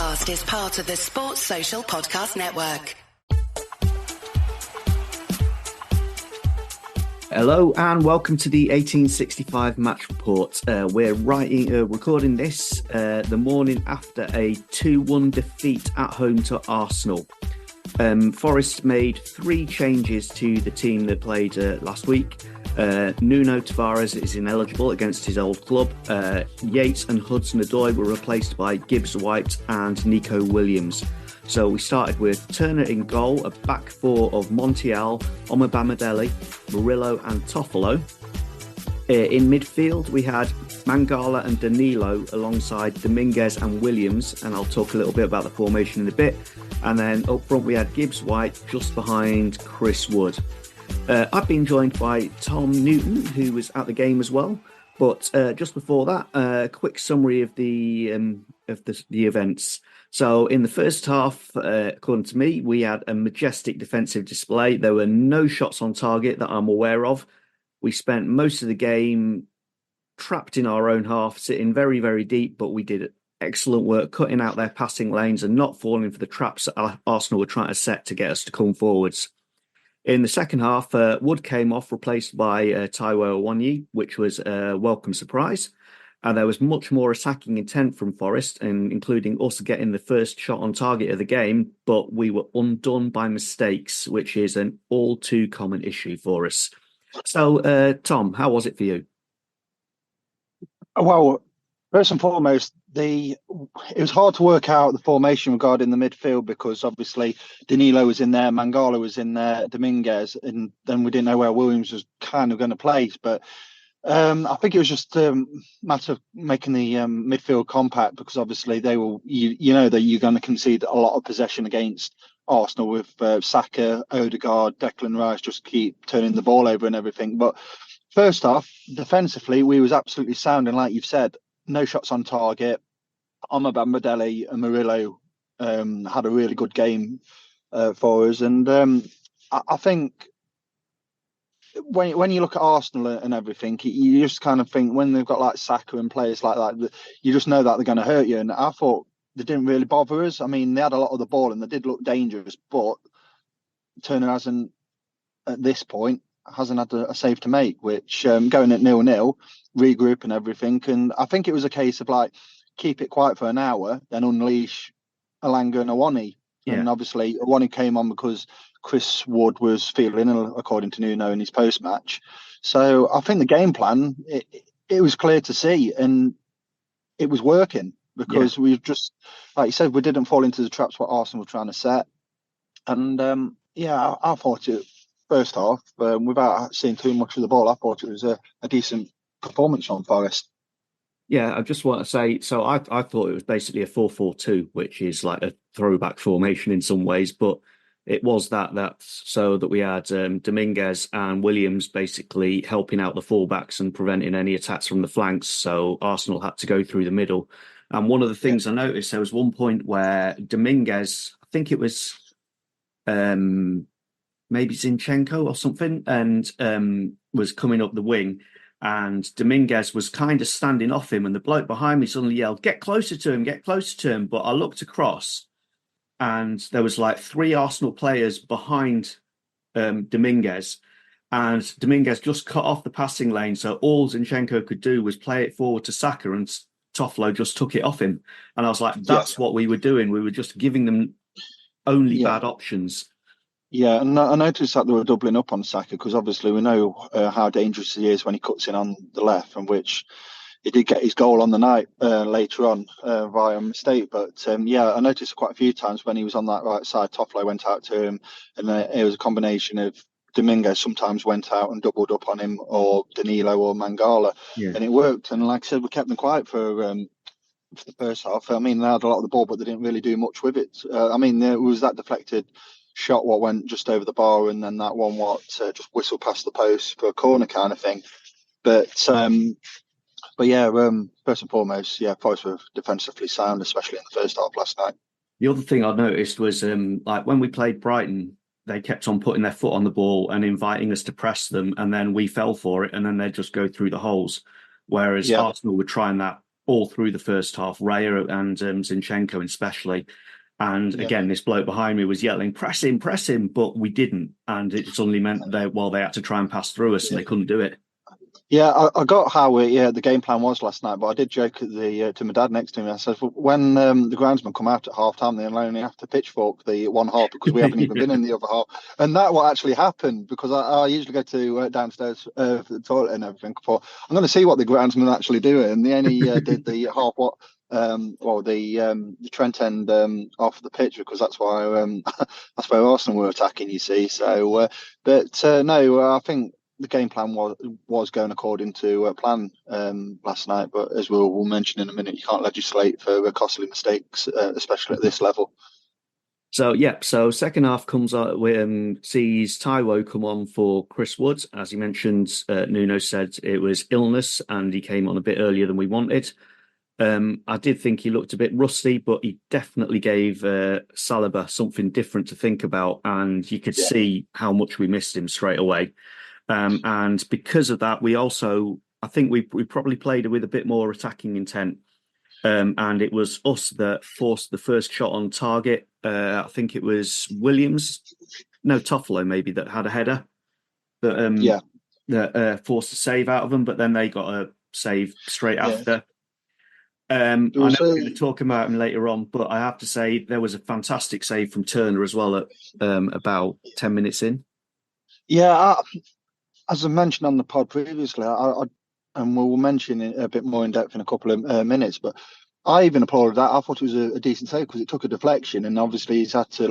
podcast is part of the Sports Social Podcast Network. Hello and welcome to the 1865 match report. We're recording this the morning after a 2-1 defeat at home to Arsenal. Forest made 3 changes to the team that played last week. Nuno Tavares is ineligible against his old club. Yates and Hudson-Odoi were replaced by Gibbs-White and Nico Williams. So we started with Turner in goal, a back 4 of Montiel, Omobamidele, Murillo and Toffolo. In midfield, we had Mangala and Danilo alongside Dominguez and Williams, and I'll talk a little bit about the formation in a bit. And then up front, we had Gibbs-White just behind Chris Wood. I've been joined by Tom Newton, who was at the game as well. But just before that, a quick summary of the events. So in the first half, according to me, we had a majestic defensive display. There were no shots on target that I'm aware of. We spent most of the game trapped in our own half, sitting very, very deep, but we did excellent work cutting out their passing lanes and not falling for the traps that Arsenal were trying to set to get us to come forwards. In the second half, Wood came off, replaced by Taiwo Awoniyi, which was a welcome surprise. And there was much more attacking intent from Forest, and including us getting the first shot on target of the game, but we were undone by mistakes, which is an all too common issue for us. So, Tom, how was it for you? Well, first and foremost, it was hard to work out the formation regarding the midfield because obviously Danilo was in there, Mangala was in there, Dominguez, and then we didn't know where Williams was kind of going to place. But I think it was just a matter of making the midfield compact because obviously they will, you know that you're going to concede a lot of possession against Arsenal with Saka, Odegaard, Declan Rice just keep turning the ball over and everything. But first off, defensively, we was absolutely sound. And like you've said, no shots on target. Omobamidele and Murillo had a really good game for us. And I think when you look at Arsenal and everything, you just kind of think when they've got like Saka and players like that, you just know that they're going to hurt you. And I thought they didn't really bother us. I mean, they had a lot of the ball and they did look dangerous, but Turner hasn't, at this point, hasn't had a save to make, which going at 0-0, regroup and everything. And I think it was a case of like, keep it quiet for an hour, then unleash Elanga and Awoniyi. Yeah. And obviously Awoniyi came on because Chris Wood was feeling ill, according to Nuno in his post-match. So I think the game plan, it was clear to see, and it was working because we just, like you said, we didn't fall into the traps what Arsenal were trying to set. And I thought it, first half, without seeing too much of the ball, I thought it was a decent performance from Forest. Yeah, I just want to say, so I thought it was basically a 4-4-2, which is like a throwback formation in some ways, but it was that so that we had Dominguez and Williams basically helping out the fullbacks and preventing any attacks from the flanks. So Arsenal had to go through the middle. And one of the things I noticed, there was one point where Dominguez, I think it was maybe Zinchenko or something, and was coming up the wing. And Dominguez was kind of standing off him, and the bloke behind me suddenly yelled, get closer to him, get closer to him. But I looked across and there was like 3 Arsenal players behind Dominguez, and Dominguez just cut off the passing lane. So all Zinchenko could do was play it forward to Saka, and Toffolo just took it off him. And I was like, that's what we were doing. We were just giving them only bad options. Yeah, and I noticed that they were doubling up on Saka because obviously we know how dangerous he is when he cuts in on the left, and which he did get his goal on the night later on via mistake. But I noticed quite a few times when he was on that right side, Toffolo went out to him, and it was a combination of Dominguez sometimes went out and doubled up on him, or Danilo or Mangala, and it worked. And like I said, we kept them quiet for the first half. I mean, they had a lot of the ball, but they didn't really do much with it. There was that deflected shot what went just over the bar, and then that one just whistled past the post for a corner kind of thing. But first and foremost, Forest were defensively sound, especially in the first half last night. The other thing I noticed was like when we played Brighton, they kept on putting their foot on the ball and inviting us to press them, and then we fell for it, and then they'd just go through the holes. Whereas Arsenal were trying that all through the first half, Raya and Zinchenko especially. And again, this bloke behind me was yelling, press him, but we didn't. And it suddenly meant they had to try and pass through us and they couldn't do it. Yeah, I got how the game plan was last night, but I did joke at to my dad next to me. I said, when the groundsmen come out at half time, they'll only have to pitchfork the one half because we haven't even been in the other half. And that what actually happened, because I usually go to downstairs for the toilet and everything. I thought, I'm going to see what the groundsmen actually do. And they only did the half the Trent end off the pitch, because that's why that's where Arsenal were attacking, you see. So, no, I think the game plan was going according to plan last night, but as we'll mention in a minute, you can't legislate for costly mistakes, especially at this level. So second half comes out, sees Taiwo come on for Chris Wood. As you mentioned, Nuno said it was illness and he came on a bit earlier than we wanted. I did think he looked a bit rusty, but he definitely gave Saliba something different to think about, and you could see how much we missed him straight away. And because of that, I think we probably played with a bit more attacking intent. And it was us that forced the first shot on target. I think it was Toffolo maybe, that had a header that forced a save out of them, but then they got a save straight after. I know we're going to talk about him later on, but I have to say there was a fantastic save from Turner as well at about 10 minutes in. Yeah, as I mentioned on the pod previously, and we'll mention it a bit more in depth in a couple of minutes, but I even applauded that. I thought it was a decent save because it took a deflection, and obviously he's had to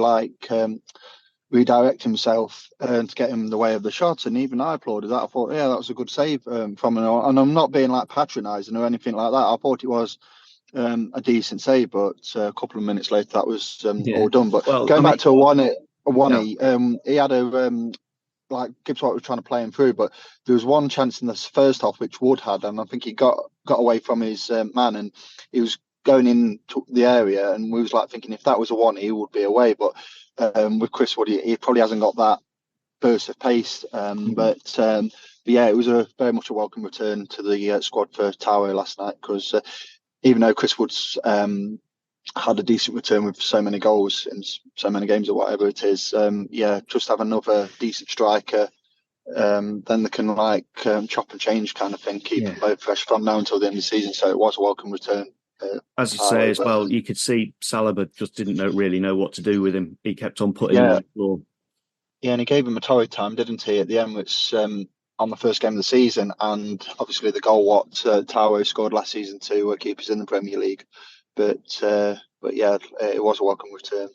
redirect himself to get him in the way of the shot. And even I applauded that. I thought, that was a good save from him. And I'm not being patronising or anything like that. I thought it was a decent save, but a couple of minutes later that was all done. But going back to Awoniyi, he had a Gibbs White was trying to play him through, but there was one chance in the first half which Wood had, and I think he got away from his man, and he was going into the area, and we was thinking if that was Awoniyi, he would be away. But with Chris Wood, he probably hasn't got that burst of pace. But it was very much a welcome return to the squad for Taiwo last night, because even though Chris Wood's had a decent return with so many goals in so many games or whatever it is, just have another decent striker, then they can chop and change kind of thing, keep them both fresh from now until the end of the season. So it was a welcome return. As you say as well, you could see Saliba just didn't really know what to do with him. He kept on putting him on the floor. Yeah, and he gave him a torrid time, didn't he, at the end, which on the first game of the season, and obviously the goal what Taiwo scored last season to keep us in the Premier League. But it was a welcome return.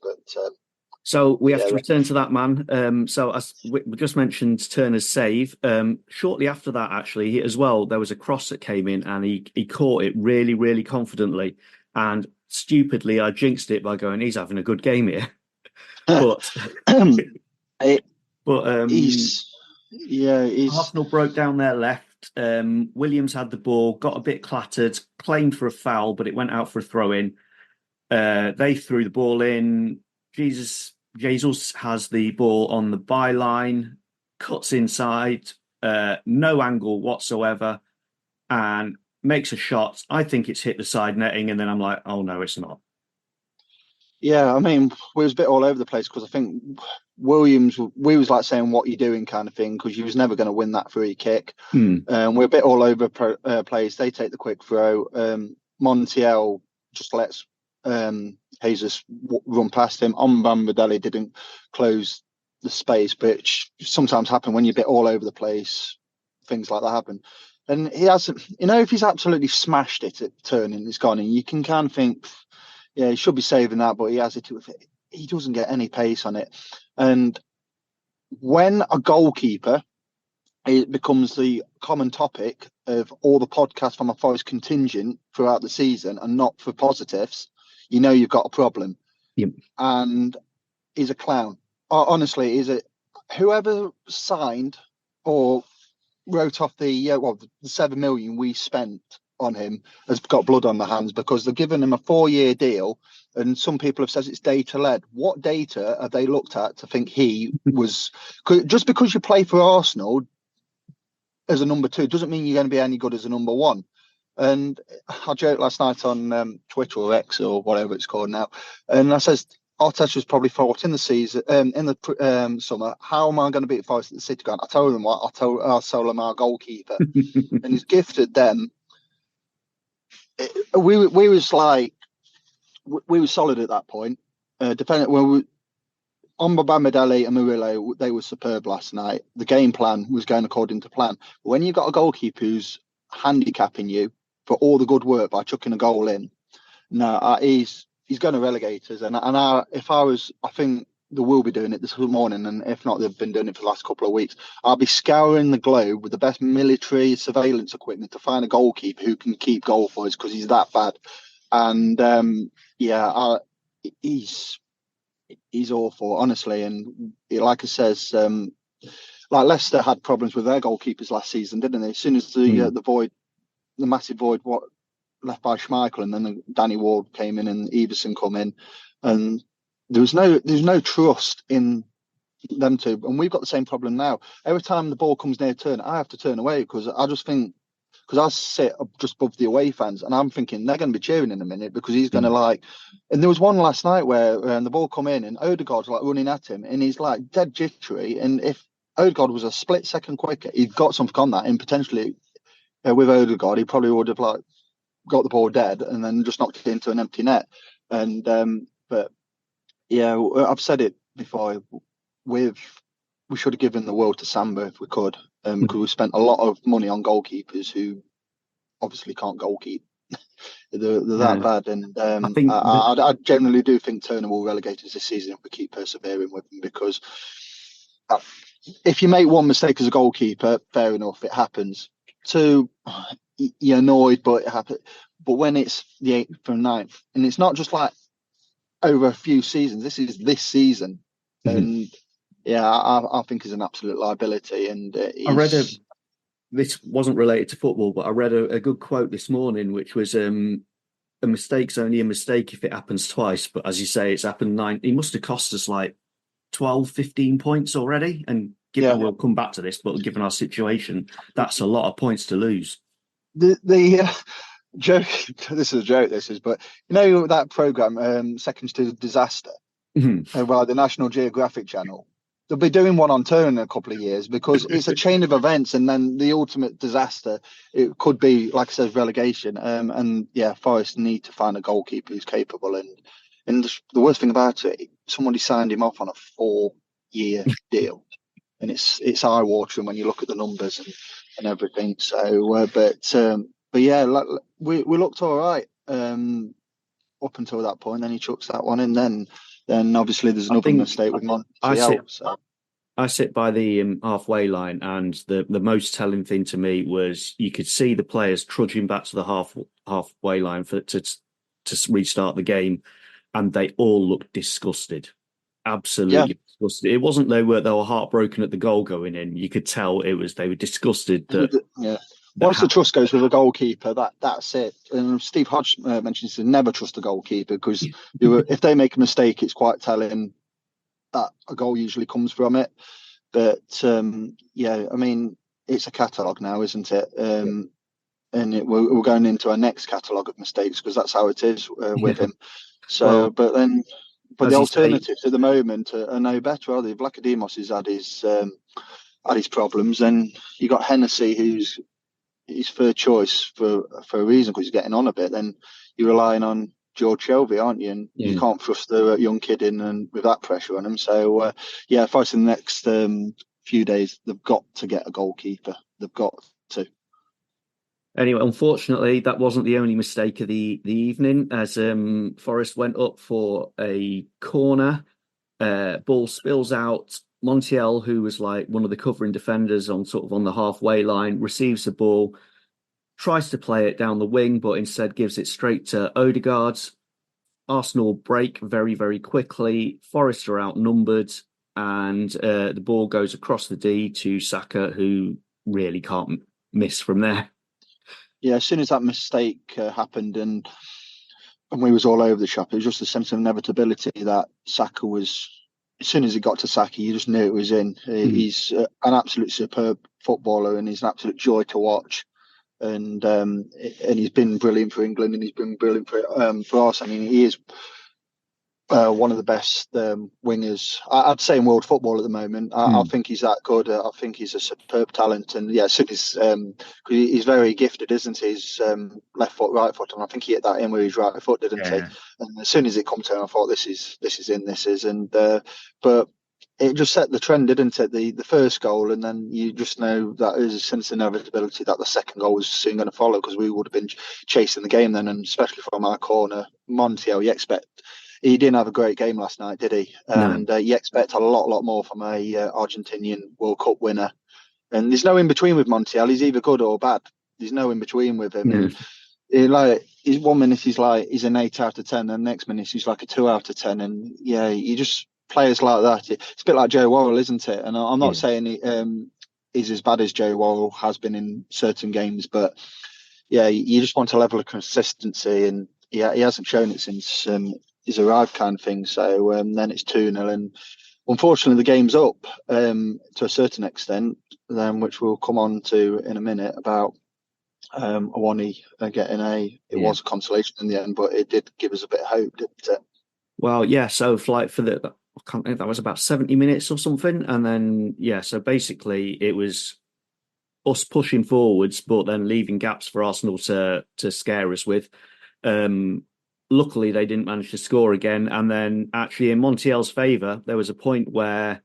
So we have to return to that man. So as we just mentioned Turner's save. Shortly after that, actually, as well, there was a cross that came in, and he caught it really, really confidently. And stupidly, I jinxed it by going, he's having a good game here. But Arsenal broke down their left. Williams had the ball, got a bit clattered, claimed for a foul, but it went out for a throw-in. They threw the ball in. Jesus has the ball on the byline, cuts inside, no angle whatsoever, and makes a shot. I think it's hit the side netting, and then I'm like, oh no, it's not. Yeah, I mean, we was a bit all over the place, because I think Williams, we was saying, what are you doing kind of thing, because you was never going to win that free kick. We're a bit all over place. They take the quick throw. Montiel just lets Jesus run past him. Bambadelli didn't close the space, which sometimes happen when you're a bit all over the place. Things like that happen. And he hasn't, if he's absolutely smashed it at turning, it's gone, and you can kind of think, he should be saving that, but he has it. He doesn't get any pace on it. And when a goalkeeper, it becomes the common topic of all the podcasts from a Forest contingent throughout the season, and not for positives, you've got a problem. Yep. And he's a clown. Honestly, whoever signed or wrote off the 7 million we spent on him has got blood on their hands, because they're giving him a 4-year deal, and some people have said it's data led. What data have they looked at to think he was? Just because you play for Arsenal as a number 2 doesn't mean you're going to be any good as a number 1. And I joked last night on Twitter or X or whatever it's called now, and I says Arteta's probably thought in the season, in the summer, how am I going to beat Forest at the City Ground? I told them what I told him our goalkeeper, and he's gifted them. We was like we were solid at that point. Depending when Omba and Murillo, they were superb last night. The game plan was going according to plan. But when you've got a goalkeeper who's handicapping you for all the good work by chucking a goal in, no, he's going to relegate us. I think they will be doing it this morning, and if not, they've been doing it for the last couple of weeks. I'll be scouring the globe with the best military surveillance equipment to find a goalkeeper who can keep goal for us, because he's that bad. And he's awful, honestly. And like I says, like Leicester had problems with their goalkeepers last season, didn't they? As soon as the massive void, what left by Schmeichel, and then Danny Ward came in and Everson come in, and there's no trust in them two. And we've got the same problem now. Every time the ball comes near turn, I have to turn away, because I just think, because I sit just above the away fans, and I'm thinking they're going to be cheering in a minute, because he's going to and there was one last night where the ball come in and Odegaard's like running at him, and he's like dead jittery, and if Odegaard was a split second quicker, he'd got something on that, and potentially with Odegaard he probably would have got the ball dead and then just knocked it into an empty net. And but yeah, I've said it before, we should have given the world to Samba if we could, because we spent a lot of money on goalkeepers who obviously can't goalkeep. they're that bad. And I generally do think Turner will relegate us this season if we keep persevering with him, because if you make one mistake as a goalkeeper, fair enough, it happens. Two, you're annoyed, but it happens. But when it's the 8th from 9th, and it's not just like over a few seasons, this is this season. And yeah, I think he's an absolute liability. And I read this wasn't related to football, but I read a good quote this morning, which was a mistake's only a mistake if it happens twice. But as you say, it's happened 9. He must have cost us like 12, 15 points already. And we'll come back to this, but given our situation, that's a lot of points to lose. The joke, this is a joke, but you know that program, Seconds to Disaster, by the National Geographic Channel, they'll be doing one on Turner in a couple of years, because it's a chain of events, and then the ultimate disaster, it could be, like I said, relegation. And yeah, Forest need to find a goalkeeper who's capable. And the worst thing about it, somebody signed him off on a 4-year deal, and it's eye-watering when you look at the numbers and everything. So, but yeah, we looked all right up until that point. Then he chucks that one in. Then obviously there's another mistake with Montiel. I sit by the halfway line, and the most telling thing to me was you could see the players trudging back to the halfway line to restart the game, and they all looked disgusted, absolutely disgusted. It wasn't they were heartbroken at the goal going in. You could tell they were disgusted that. Once the trust goes with a goalkeeper, that's it. And Steve Hodge mentions to never trust a goalkeeper, because if they make a mistake, it's quite telling that a goal usually comes from it. But yeah, I mean, it's a catalogue now, isn't it? And we're going into our next catalogue of mistakes, because that's how it is with him. So, but the alternatives at the moment are no better, are they? Vlachodimos has had his problems, and you got Hennessy, who's his third choice for a reason, because he's getting on a bit. Then you're relying on George Shelby, aren't you? And you can't thrust the young kid in and with that pressure on him. So yeah, if I was in the next few days, they've got to get a goalkeeper. They've got to. Anyway, unfortunately, that wasn't the only mistake of the evening, as Forest went up for a corner. Ball spills out. Montiel, who was like one of the covering defenders on the halfway line, receives the ball, tries to play it down the wing, but instead gives it straight to Odegaard. Arsenal break very, very quickly. Forest are outnumbered, and the ball goes across the D to Saka, who really can't miss from there. Yeah, as soon as that mistake happened and we was all over the shop, it was just a sense of inevitability that Saka was. As soon as he got to Saka, you just knew it was in. He's an absolute superb footballer, and he's an absolute joy to watch. and he's been brilliant for England, and he's been brilliant for us. I mean, he is one of the best wingers, I'd say, in world football at the moment. I think he's that good. I think he's a superb talent, and yeah, so he's very gifted, isn't he? He's left foot, right foot, and I think he hit that in with his right foot, didn't he? And as soon as it come to him, I thought this is, and but it just set the trend, didn't it? The first goal, and then you just know that there's a sense of inevitability that the second goal was soon going to follow, because we would have been chasing the game then, and especially from our corner. Montiel, you expect. He didn't have a great game last night, did he? And you expect a lot more from a Argentinian World Cup winner. And there's no in between with Montiel. He's either good or bad. There's no in between with him. He's 1 minute he's an 8 out of 10, and next minute he's like a 2 out of 10. And yeah, you just players like that. It's a bit like Joe Worrell, isn't it? And I'm not saying he's as bad as Joe Worrell has been in certain games, but yeah, you just want a level of consistency, and he hasn't shown it since he's arrived, kind of thing. So then it's 2-0, and unfortunately the game's up to a certain extent, which we'll come on to in a minute, about Awoniyi getting it was a consolation in the end, but it did give us a bit of hope, didn't it? Well, yeah, so I can't think, that was about 70 minutes or something, and then so basically it was us pushing forwards, but then leaving gaps for Arsenal to scare us with. Luckily, they didn't manage to score again. And then actually in Montiel's favour, there was a point where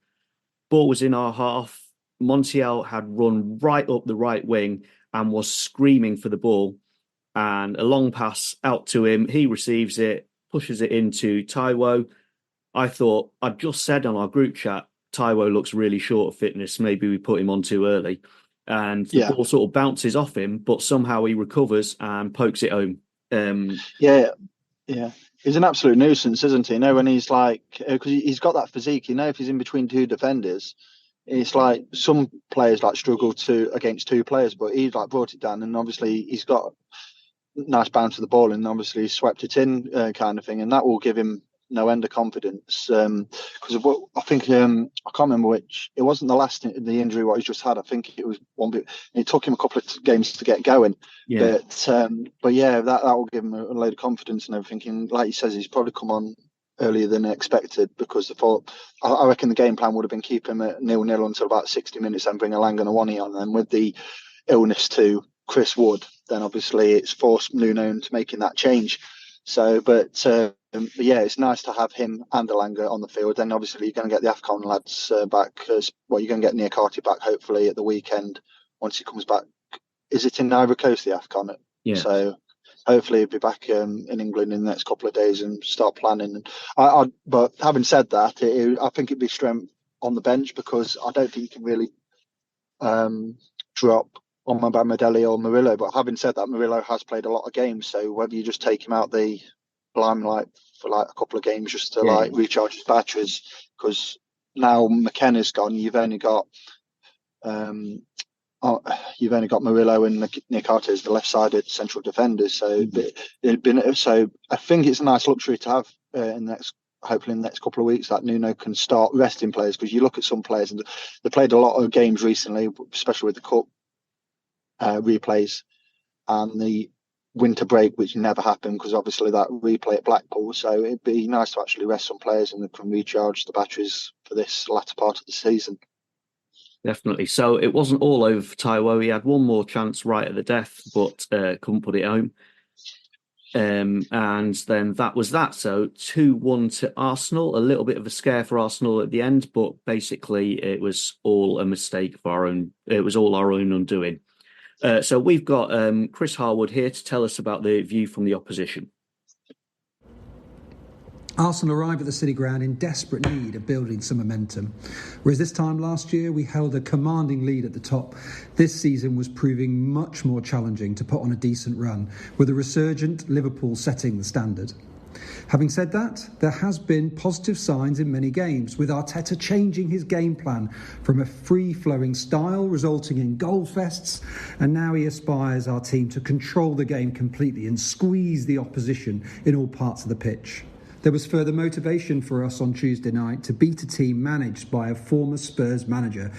ball was in our half. Montiel had run right up the right wing and was screaming for the ball. And a long pass out to him. He receives it, pushes it into Taiwo. I thought, I'd just said on our group chat, Taiwo looks really short of fitness. Maybe we put him on too early. And the ball sort of bounces off him, but somehow he recovers and pokes it home. Yeah, he's an absolute nuisance, isn't he? You know, when he's like, because he's got that physique. You know, if he's in between two defenders, it's like some players like struggle against two players, but he's like brought it down, and obviously he's got nice bounce to the ball, and obviously he's swept it in, kind of thing, and that will give him no end of confidence. Because of what I think, I can't remember which. It wasn't the injury what he's just had. I think it was one bit. It took him a couple of games to get going. Yeah. But yeah, that will give him a load of confidence and everything. And like he says, he's probably come on earlier than expected, because I reckon the game plan would have been keep him at 0-0 until about 60 minutes and bring Elanga and Awoniyi on. And with the illness to Chris Wood, then obviously it's forced Nuno into making that change. So, but yeah, it's nice to have him and Elanga on the field. Then obviously you're going to get the AFCON lads back. You're going to get Niakate back hopefully at the weekend once he comes back. Is it in Ivory Coast, the AFCON? Yeah. So hopefully he'll be back in England in the next couple of days and start planning. But having said that, I think it'd be strength on the bench, because I don't think you can really drop on Mbamidele or Murillo. But having said that, Murillo has played a lot of games, so whether you just take him out the limelight for like a couple of games just to recharge his batteries, because now McKenna's gone, you've only got Murillo and Niakate as the left-sided central defenders. So so I think it's a nice luxury to have hopefully in the next couple of weeks, that Nuno can start resting players, because you look at some players and they played a lot of games recently, especially with the cup replays and the winter break, which never happened because obviously that replay at Blackpool. So it'd be nice to actually rest some players and they can recharge the batteries for this latter part of the season. Definitely. So it wasn't all over for Taiwo. He had one more chance right at the death, but couldn't put it home. And then that was that. So 2-1 to Arsenal. A little bit of a scare for Arsenal at the end, but basically it was all a mistake of our own. It was all our own undoing. So we've got Chris Harwood here to tell us about the view from the opposition. Arsenal arrived at the City Ground in desperate need of building some momentum. Whereas this time last year we held a commanding lead at the top, this season was proving much more challenging to put on a decent run, with a resurgent Liverpool setting the standard. Having said that, there has been positive signs in many games, with Arteta changing his game plan from a free-flowing style resulting in goal fests, and now he aspires our team to control the game completely and squeeze the opposition in all parts of the pitch. There was further motivation for us on Tuesday night to beat a team managed by a former Spurs manager,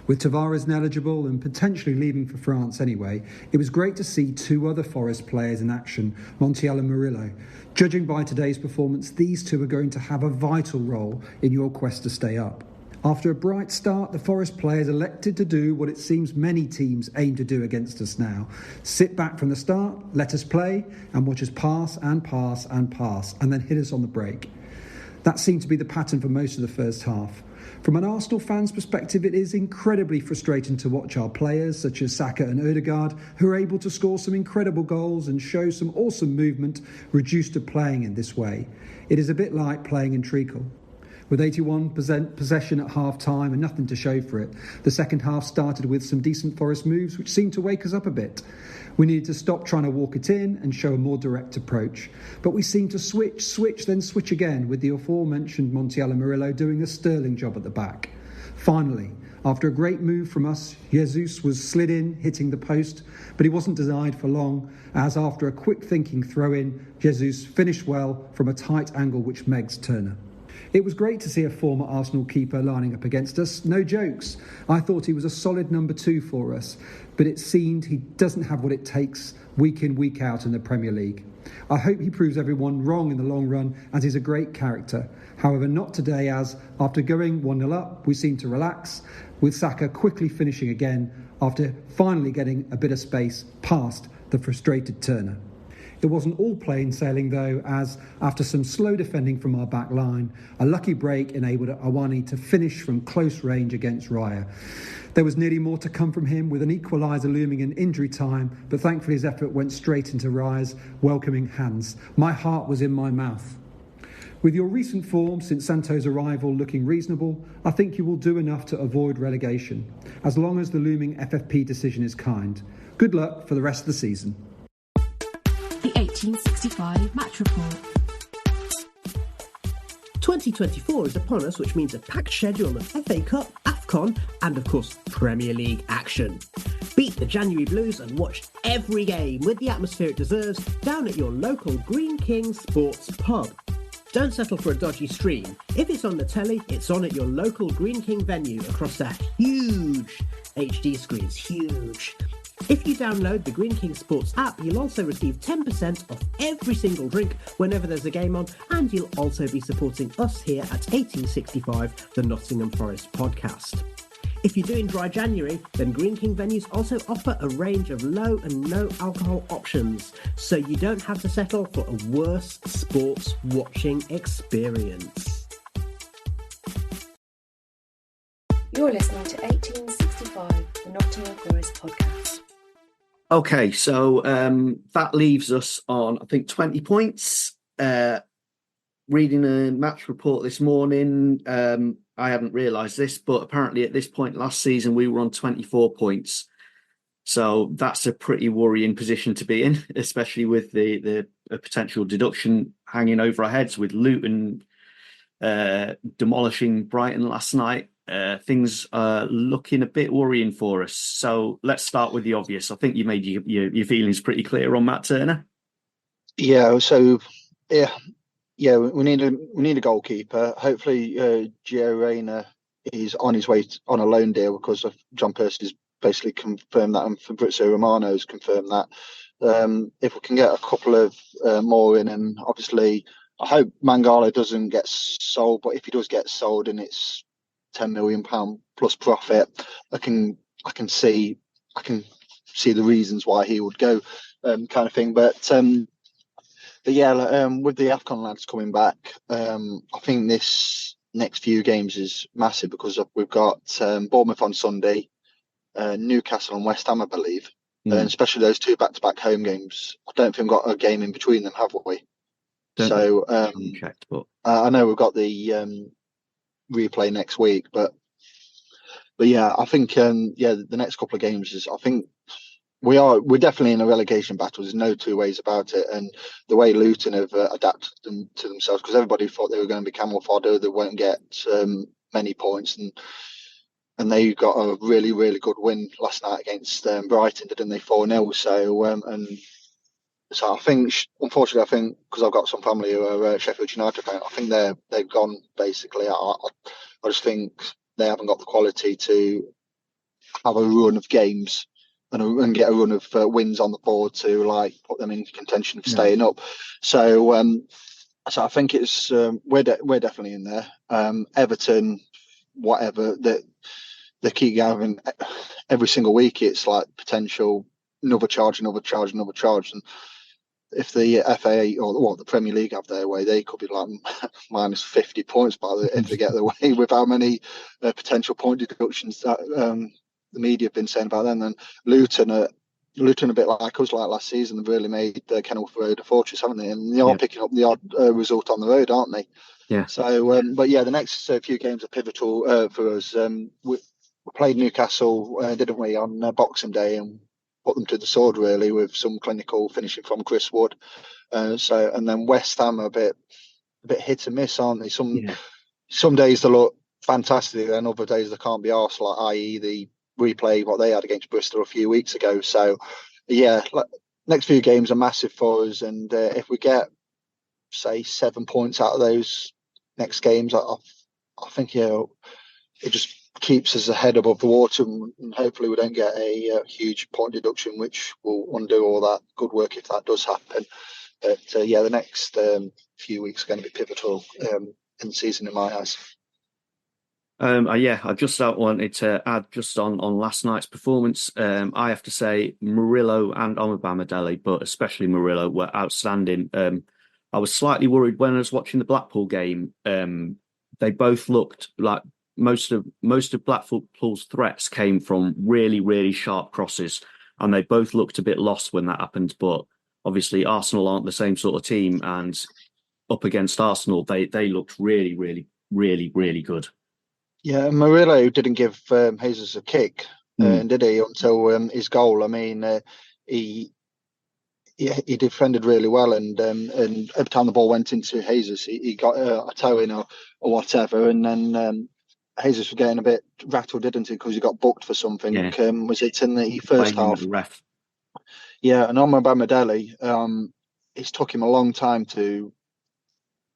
With Tavares ineligible and potentially leaving for France anyway, it was great to see two other Forest players in action, Montiel and Murillo. Judging by today's performance, these two are going to have a vital role in your quest to stay up. After a bright start, the Forest players elected to do what it seems many teams aim to do against us now. Sit back from the start, let us play, and watch us pass and pass and pass, and then hit us on the break. That seemed to be the pattern for most of the first half. From an Arsenal fan's perspective, it is incredibly frustrating to watch our players, such as Saka and Odegaard, who are able to score some incredible goals and show some awesome movement, reduced to playing in this way. It is a bit like playing in treacle. With 81% possession at half-time and nothing to show for it, the second half started with some decent Forest moves which seemed to wake us up a bit. We needed to stop trying to walk it in and show a more direct approach. But we seemed to switch, then switch again, with the aforementioned Montiel and Murillo doing a sterling job at the back. Finally, after a great move from us, Jesus was slid in, hitting the post, but he wasn't denied for long, as after a quick thinking throw-in, Jesus finished well from a tight angle which megs Turner. It was great to see a former Arsenal keeper lining up against us. No jokes. I thought he was a solid number 2 for us, but it seemed he doesn't have what it takes week in, week out in the Premier League. I hope he proves everyone wrong in the long run, as he's a great character. However, not today, as after going 1-0 up, we seemed to relax, with Saka quickly finishing again after finally getting a bit of space past the frustrated Turner. It wasn't all plain sailing though, as after some slow defending from our back line, a lucky break enabled Awoniyi to finish from close range against Raya. There was nearly more to come from him, with an equaliser looming in injury time, but thankfully his effort went straight into Raya's welcoming hands. My heart was in my mouth. With your recent form since Santo's arrival looking reasonable, I think you will do enough to avoid relegation, as long as the looming FFP decision is kind. Good luck for the rest of the season. The 1865 Match Report. 2024 is upon us, which means a packed schedule of FA Cup, AFCON and of course Premier League action. Beat the January Blues and watch every game with the atmosphere it deserves down at your local Green King Sports pub. Don't settle for a dodgy stream. If it's on the telly, it's on at your local Green King venue across a huge HD screens, huge. If you download the Green King Sports app, you'll also receive 10% off every single drink whenever there's a game on, and you'll also be supporting us here at 1865, the Nottingham Forest podcast. If you're doing dry January, then Green King venues also offer a range of low and no alcohol options, so you don't have to settle for a worse sports watching experience. You're listening to 1865, the Nottingham Forest podcast. Okay, so that leaves us on, I think, 20 points. Reading a match report this morning, I hadn't realised this, but apparently at this point last season we were on 24 points. So that's a pretty worrying position to be in, especially with the potential deduction hanging over our heads, with Luton demolishing Brighton last night. Things are looking a bit worrying for us. So let's start with the obvious. I think you made your feelings pretty clear on Matt Turner. Yeah. So yeah, we need a goalkeeper. Hopefully, Gio Reyna is on his way on a loan deal, because of John Percy's basically confirmed that, and Fabrizio Romano's confirmed that. If we can get a couple of more in, and obviously I hope Mangala doesn't get sold, but if he does get sold and it's £10 million plus profit, I can see the reasons why he would go, kind of thing. But yeah, with the AFCON lads coming back, I think this next few games is massive, because we've got Bournemouth on Sunday, Newcastle and West Ham, I believe, and especially those two back-to-back home games. I don't think we've got a game in between them, have we? Checked, but I know we've got the replay next week, but yeah, I think the next couple of games is, I think we're definitely in a relegation battle. There's no two ways about it. And the way Luton have adapted them to themselves, because everybody thought they were going to be camel fodder, they won't get many points, and they got a really, really good win last night against Brighton, didn't they? 4-0. So I think, unfortunately, because I've got some family who are Sheffield United fans, I think they've gone basically. I just think they haven't got the quality to have a run of games and get a run of wins on the board to like put them in contention of staying up. So I think it's we're definitely in there. Everton, whatever that they keep having every single week, it's like potential another charge, and if the FA or the Premier League have their way, they could be like minus 50 points if they get their way with how many potential point deductions that the media have been saying about them. And Luton a bit like us, like last season, they've really made Kenilworth Road a fortress, haven't they? And they are picking up the odd result on the road, aren't they? Yeah. So, but yeah, the next few games are pivotal for us. We played Newcastle, didn't we, on Boxing Day, and put them to the sword really with some clinical finishing from Chris Wood. And then West Ham are a bit hit and miss, aren't they? Some days they look fantastic, and other days they can't be arsed, like i.e. the replay what they had against Bristol a few weeks ago. So yeah, next few games are massive for us, and if we get say 7 points out of those next games, I think it just keeps us a head above the water, and hopefully we don't get a huge point deduction, which will undo all that good work if that does happen. But the next few weeks are going to be pivotal in the season in my eyes. I just wanted to add just on last night's performance. I have to say Murillo and Omobamidele, but especially Murillo, were outstanding. I was slightly worried when I was watching the Blackpool game. They both looked like most of Blackpool's threats came from really, really sharp crosses, and they both looked a bit lost when that happened. But obviously Arsenal aren't the same sort of team, and up against Arsenal, they looked really, really, really, really good. Yeah, Murillo didn't give Jesus a kick, did he, until his goal? I mean, he defended really well, and every time the ball went into Jesus, he got a toe in or whatever, and then Jesus was getting a bit rattled, didn't he, because he got booked for something. Yeah. Was it in the first half? Ref. Yeah, and Omobamidele, it's took him a long time to.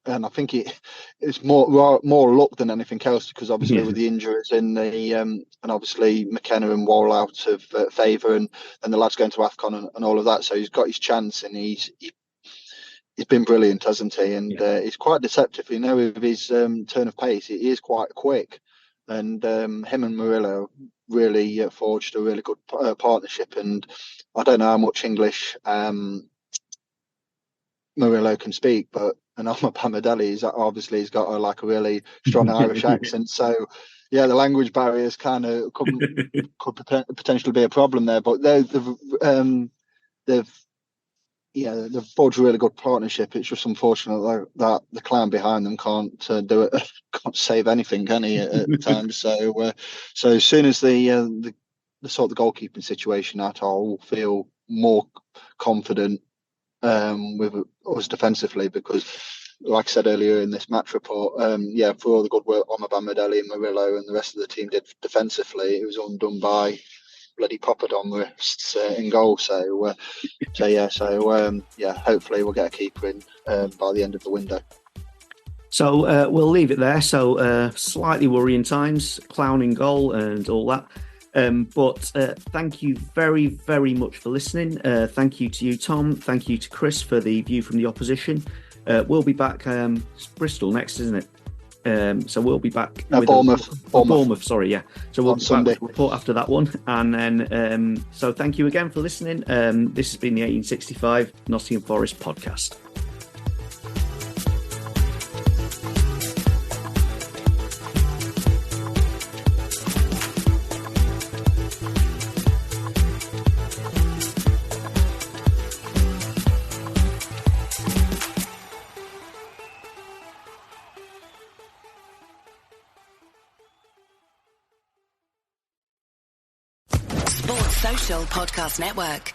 And I think it's more luck than anything else, because obviously with the injuries in the and obviously McKenna and Wall out of favour, and the lads going to AFCON and all of that, so he's got his chance, and he's been brilliant, hasn't he? And he's quite deceptive, with his turn of pace. He is quite quick, and him and Murillo really forged a really good partnership. And I don't know how much English Murillo can speak, but Omobamidele, he's got a really strong Irish accent. So yeah, the language barriers kind of could potentially be a problem there. But they've forged a really good partnership. It's just unfortunate that the clown behind them can't do it, can't save anything, can he, at times? So as soon as they sort the goalkeeping situation out, I'll feel more confident with us defensively, because like I said earlier in this match report, for all the good work Omobamidele and Murillo and the rest of the team did defensively, it was undone by bloody Poppadom wrists in goal. So hopefully we'll get a keeper in by the end of the window. So we'll leave it there. So slightly worrying times, clown in goal and all that. But thank you very, very much for listening. Thank you to you, Tom. Thank you to Chris for the view from the opposition. We'll be back. Bristol next, isn't it? So we'll be back. Bournemouth. Sorry, yeah. So we'll be Sunday. Back with a report after that one. And then, so thank you again for listening. This has been the 1865 Nottingham Forest podcast. Sports Social Podcast Network.